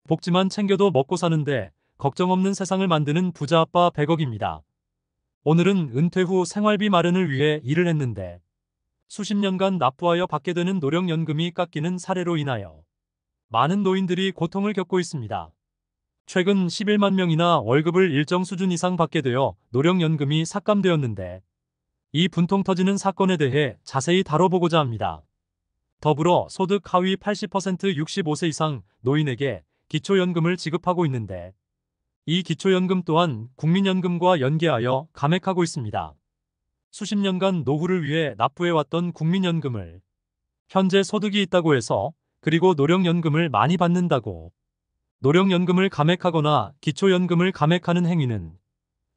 복지만 챙겨도 먹고 사는데 걱정 없는 세상을 만드는 부자 아빠 100억입니다. 오늘은 은퇴 후 생활비 마련을 위해 일을 했는데 수십 년간 납부하여 받게 되는 노령연금이 깎이는 사례로 인하여 많은 노인들이 고통을 겪고 있습니다. 최근 11만 명이나 월급을 일정 수준 이상 받게 되어 노령연금이 삭감되었는데 이 분통 터지는 사건에 대해 자세히 다뤄보고자 합니다. 더불어 소득 하위 80% 65세 이상 노인에게 기초연금을 지급하고 있는데 이 기초연금 또한 국민연금과 연계하여 감액하고 있습니다. 수십 년간 노후를 위해 납부해왔던 국민연금을 현재 소득이 있다고 해서 그리고 노령연금을 많이 받는다고 노령연금을 감액하거나 기초연금을 감액하는 행위는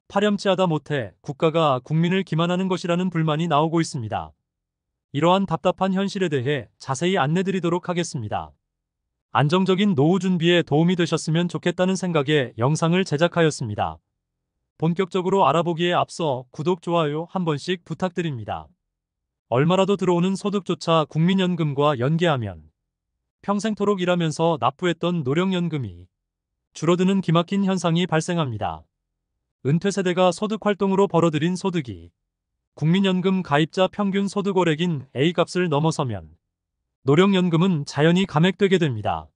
파렴치하다 못해 국가가 국민을 기만하는 것이라는 불만이 나오고 있습니다. 이러한 답답한 현실에 대해 자세히 안내드리도록 하겠습니다. 안정적인 노후 준비에 도움이 되셨으면 좋겠다는 생각에 영상을 제작하였습니다. 본격적으로 알아보기에 앞서 구독, 좋아요 한 번씩 부탁드립니다. 얼마라도 들어오는 소득조차 국민연금과 연계하면 평생토록 일하면서 납부했던 노령연금이 줄어드는 기막힌 현상이 발생합니다. 은퇴세대가 소득활동으로 벌어들인 소득이 국민연금 가입자 평균 소득월액인 A값을 넘어서면 노령연금은 자연히 감액되게 됩니다.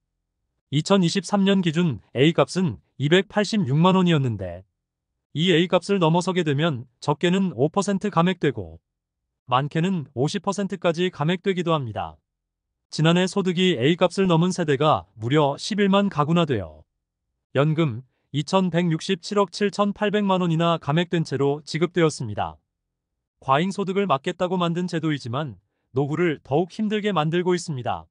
2023년 기준 A값은 286만 원이었는데 이 A값을 넘어서게 되면 적게는 5% 감액되고 많게는 50%까지 감액되기도 합니다. 지난해 소득이 A값을 넘은 세대가 무려 11만 가구나 되어 연금 2,167억 7,800만 원이나 감액된 채로 지급되었습니다. 과잉소득을 막겠다고 만든 제도이지만 노후를 더욱 힘들게 만들고 있습니다.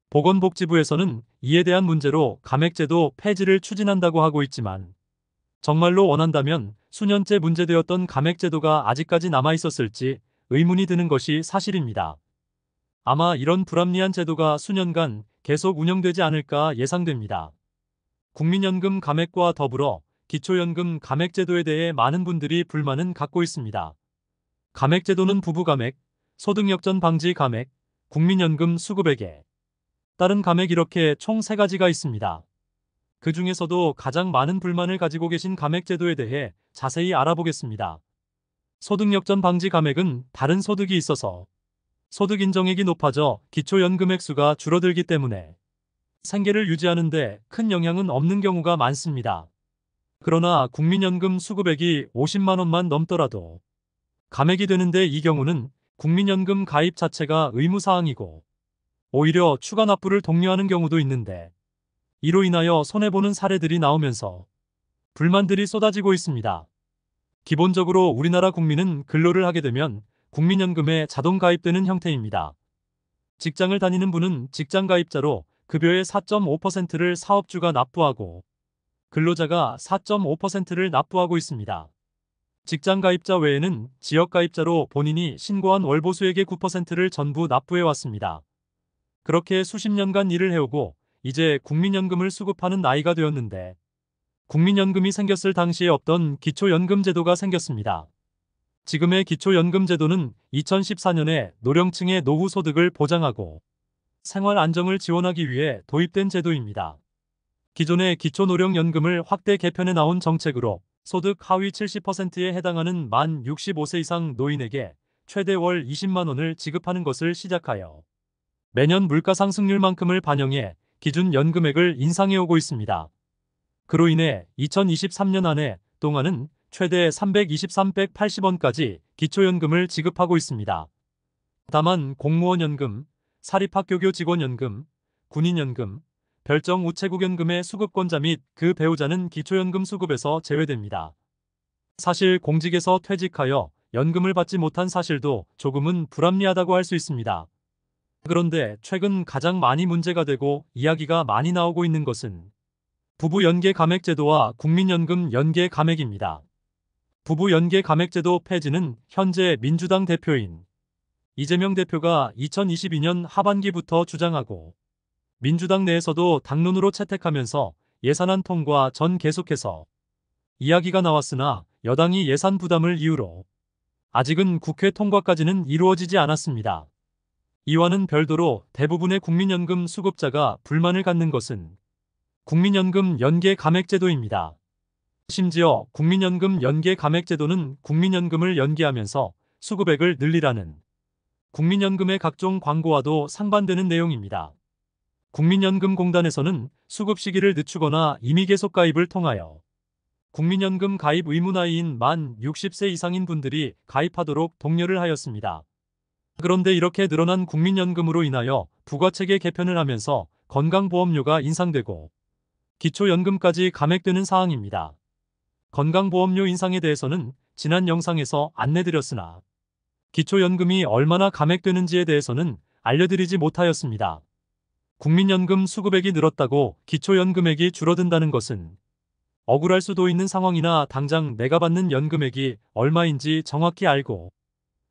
보건복지부에서는 이에 대한 문제로 감액제도 폐지를 추진한다고 하고 있지만 정말로 원한다면 수년째 문제되었던 감액제도가 아직까지 남아있었을지 의문이 드는 것이 사실입니다. 아마 이런 불합리한 제도가 수년간 계속 운영되지 않을까 예상됩니다. 국민연금 감액과 더불어 기초연금 감액제도에 대해 많은 분들이 불만은 갖고 있습니다. 감액제도는 부부감액, 소득역전 방지 감액, 국민연금 수급액에 따른 감액 이렇게 총 3가지가 있습니다. 그 중에서도 가장 많은 불만을 가지고 계신 감액제도에 대해 자세히 알아보겠습니다. 소득역전 방지 감액은 다른 소득이 있어서 소득 인정액이 높아져 기초연금액 수가 줄어들기 때문에 생계를 유지하는 데 큰 영향은 없는 경우가 많습니다. 그러나 국민연금 수급액이 50만 원만 넘더라도 감액이 되는데 이 경우는 국민연금 가입 자체가 의무사항이고 오히려 추가 납부를 독려하는 경우도 있는데 이로 인하여 손해보는 사례들이 나오면서 불만들이 쏟아지고 있습니다. 기본적으로 우리나라 국민은 근로를 하게 되면 국민연금에 자동 가입되는 형태입니다. 직장을 다니는 분은 직장가입자로 급여의 4.5%를 사업주가 납부하고 근로자가 4.5%를 납부하고 있습니다. 직장가입자 외에는 지역가입자로 본인이 신고한 월보수액의 9%를 전부 납부해왔습니다. 그렇게 수십 년간 일을 해오고 이제 국민연금을 수급하는 나이가 되었는데 국민연금이 생겼을 당시에 없던 기초연금제도가 생겼습니다. 지금의 기초연금제도는 2014년에 노령층의 노후 소득을 보장하고 생활 안정을 지원하기 위해 도입된 제도입니다. 기존의 기초노령연금을 확대 개편해 나온 정책으로 소득 하위 70%에 해당하는 만 65세 이상 노인에게 최대 월 20만 원을 지급하는 것을 시작하여 매년 물가 상승률만큼을 반영해 기준 연금액을 인상해오고 있습니다. 그로 인해 2023년 한 해 동안은 최대 380원까지 기초연금을 지급하고 있습니다. 다만 공무원연금, 사립학교교 직원연금, 군인연금, 별정 우체국연금의 수급권자 및 그 배우자는 기초연금 수급에서 제외됩니다. 사실 공직에서 퇴직하여 연금을 받지 못한 사실도 조금은 불합리하다고 할 수 있습니다. 그런데 최근 가장 많이 문제가 되고 이야기가 많이 나오고 있는 것은 부부 연계 감액 제도와 국민연금 연계 감액입니다. 부부 연계 감액 제도 폐지는 현재 민주당 대표인 이재명 대표가 2022년 하반기부터 주장하고 민주당 내에서도 당론으로 채택하면서 예산안 통과 전 계속해서 이야기가 나왔으나 여당이 예산 부담을 이유로 아직은 국회 통과까지는 이루어지지 않았습니다. 이와는 별도로 대부분의 국민연금 수급자가 불만을 갖는 것은 국민연금 연계 감액제도입니다. 심지어 국민연금 연계 감액제도는 국민연금을 연계하면서 수급액을 늘리라는 국민연금의 각종 광고와도 상반되는 내용입니다. 국민연금공단에서는 수급 시기를 늦추거나 임의 계속 가입을 통하여 국민연금 가입 의무 나이인 만 60세 이상인 분들이 가입하도록 독려를 하였습니다. 그런데 이렇게 늘어난 국민연금으로 인하여 부가체계 개편을 하면서 건강보험료가 인상되고 기초연금까지 감액되는 사항입니다. 건강보험료 인상에 대해서는 지난 영상에서 안내드렸으나 기초연금이 얼마나 감액되는지에 대해서는 알려드리지 못하였습니다. 국민연금 수급액이 늘었다고 기초연금액이 줄어든다는 것은 억울할 수도 있는 상황이나 당장 내가 받는 연금액이 얼마인지 정확히 알고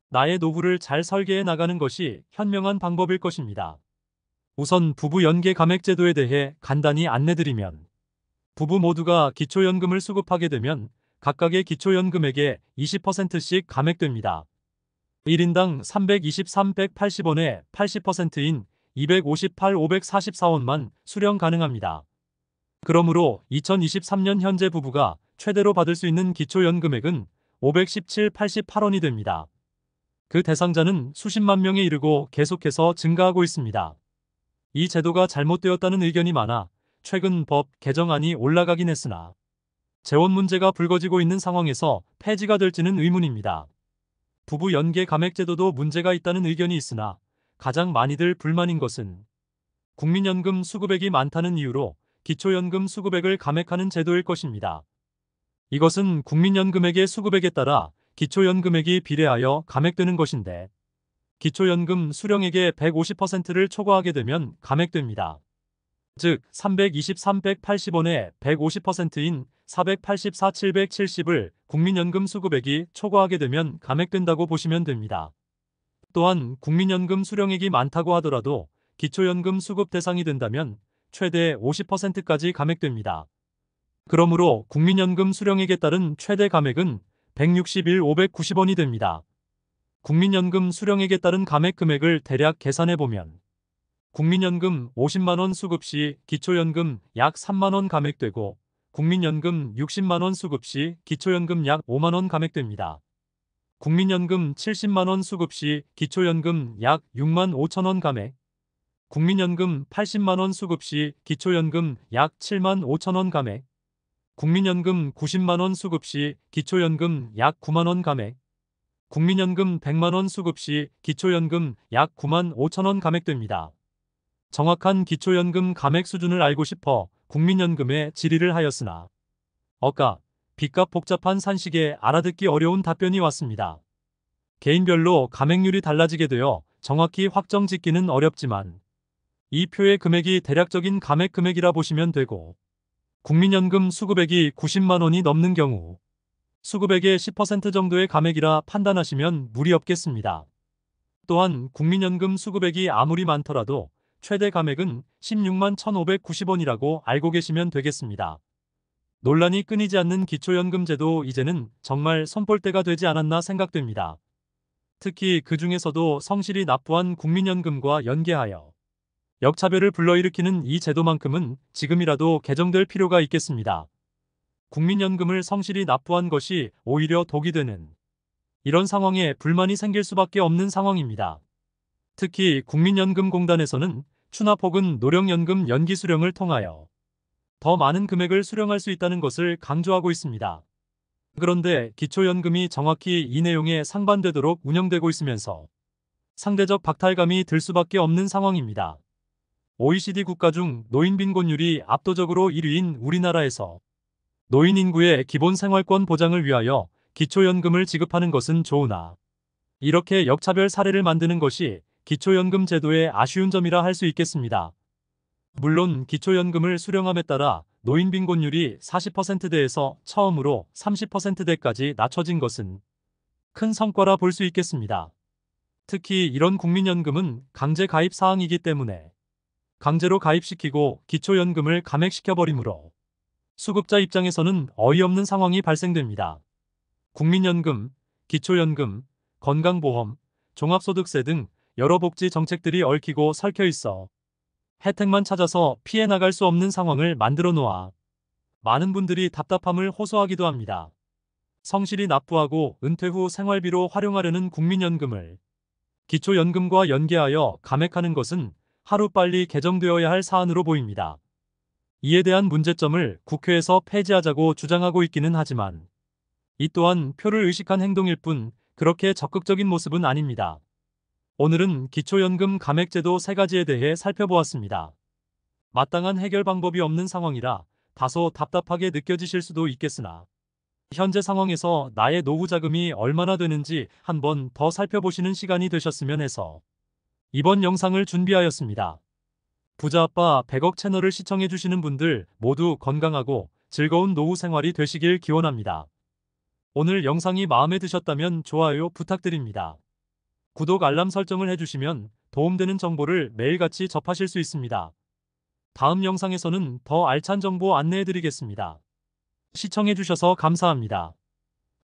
나의 노후를 잘 설계해 나가는 것이 현명한 방법일 것입니다. 우선 부부 연계 감액제도에 대해 간단히 안내드리면, 부부 모두가 기초연금을 수급하게 되면 각각의 기초연금액의 20%씩 감액됩니다. 1인당 323,180원에 80%인 258,544원만 수령 가능합니다. 그러므로 2023년 현재 부부가 최대로 받을 수 있는 기초연금액은 517,88원이 됩니다. 그 대상자는 수십만 명에 이르고 계속해서 증가하고 있습니다. 이 제도가 잘못되었다는 의견이 많아 최근 법 개정안이 올라가긴 했으나 재원 문제가 불거지고 있는 상황에서 폐지가 될지는 의문입니다. 부부 연계 감액제도도 문제가 있다는 의견이 있으나 가장 많이들 불만인 것은 국민연금 수급액이 많다는 이유로 기초연금 수급액을 감액하는 제도일 것입니다. 이것은 국민연금액의 수급액에 따라 기초연금액이 비례하여 감액되는 것인데, 기초연금 수령액의 150%를 초과하게 되면 감액됩니다. 즉 323,180원의 150%인 484,770을 국민연금 수급액이 초과하게 되면 감액된다고 보시면 됩니다. 또한 국민연금 수령액이 많다고 하더라도 기초연금 수급 대상이 된다면 최대 50%까지 감액됩니다. 그러므로 국민연금 수령액에 따른 최대 감액은 161,590원이 됩니다. 국민연금 수령액에 따른 감액 금액을 대략 계산해보면 국민연금 50만원 수급 시 기초연금 약 3만원 감액되고 국민연금 60만원 수급 시 기초연금 약 5만원 감액됩니다. 국민연금 70만원 수급 시 기초연금 약 6만 5천원 감액, 국민연금 80만원 수급 시 기초연금 약 7만 5천원 감액, 국민연금 90만원 수급 시 기초연금 약 9만원 감액, 국민연금 100만원 수급 시 기초연금 약 9만 5천원 감액됩니다. 정확한 기초연금 감액 수준을 알고 싶어 국민연금에 질의를 하였으나 빚값 복잡한 산식에 알아듣기 어려운 답변이 왔습니다. 개인별로 감액률이 달라지게 되어 정확히 확정 짓기는 어렵지만 이 표의 금액이 대략적인 감액 금액이라 보시면 되고, 국민연금 수급액이 90만 원이 넘는 경우 수급액의 10% 정도의 감액이라 판단하시면 무리 없겠습니다. 또한 국민연금 수급액이 아무리 많더라도 최대 감액은 16만 1,590원이라고 알고 계시면 되겠습니다. 논란이 끊이지 않는 기초연금 제도, 이제는 정말 손볼 때가 되지 않았나 생각됩니다. 특히 그 중에서도 성실히 납부한 국민연금과 연계하여 역차별을 불러일으키는 이 제도만큼은 지금이라도 개정될 필요가 있겠습니다. 국민연금을 성실히 납부한 것이 오히려 독이 되는 이런 상황에 불만이 생길 수밖에 없는 상황입니다. 특히 국민연금공단에서는 추납 혹은 노령연금 연기 수령을 통하여 더 많은 금액을 수령할 수 있다는 것을 강조하고 있습니다. 그런데 기초연금이 정확히 이 내용에 상반되도록 운영되고 있으면서 상대적 박탈감이 들 수밖에 없는 상황입니다. OECD 국가 중 노인 빈곤율이 압도적으로 1위인 우리나라에서 노인 인구의 기본 생활권 보장을 위하여 기초연금을 지급하는 것은 좋으나 이렇게 역차별 사례를 만드는 것이 기초연금 제도의 아쉬운 점이라 할 수 있겠습니다. 물론 기초연금을 수령함에 따라 노인 빈곤율이 40%대에서 처음으로 30%대까지 낮춰진 것은 큰 성과라 볼 수 있겠습니다. 특히 이런 국민연금은 강제 가입 사항이기 때문에 강제로 가입시키고 기초연금을 감액시켜버리므로 수급자 입장에서는 어이없는 상황이 발생됩니다. 국민연금, 기초연금, 건강보험, 종합소득세 등 여러 복지 정책들이 얽히고 설켜 있어 혜택만 찾아서 피해 나갈 수 없는 상황을 만들어 놓아 많은 분들이 답답함을 호소하기도 합니다. 성실히 납부하고 은퇴 후 생활비로 활용하려는 국민연금을 기초연금과 연계하여 감액하는 것은 하루빨리 개정되어야 할 사안으로 보입니다. 이에 대한 문제점을 국회에서 폐지하자고 주장하고 있기는 하지만 이 또한 표를 의식한 행동일 뿐 그렇게 적극적인 모습은 아닙니다. 오늘은 기초연금 감액제도 3가지에 대해 살펴보았습니다. 마땅한 해결 방법이 없는 상황이라 다소 답답하게 느껴지실 수도 있겠으나 현재 상황에서 나의 노후 자금이 얼마나 되는지 한번 더 살펴보시는 시간이 되셨으면 해서 이번 영상을 준비하였습니다. 부자아빠 100억 채널을 시청해주시는 분들 모두 건강하고 즐거운 노후 생활이 되시길 기원합니다. 오늘 영상이 마음에 드셨다면 좋아요 부탁드립니다. 구독 알람 설정을 해주시면 도움되는 정보를 매일같이 접하실 수 있습니다. 다음 영상에서는 더 알찬 정보 안내해드리겠습니다. 시청해주셔서 감사합니다.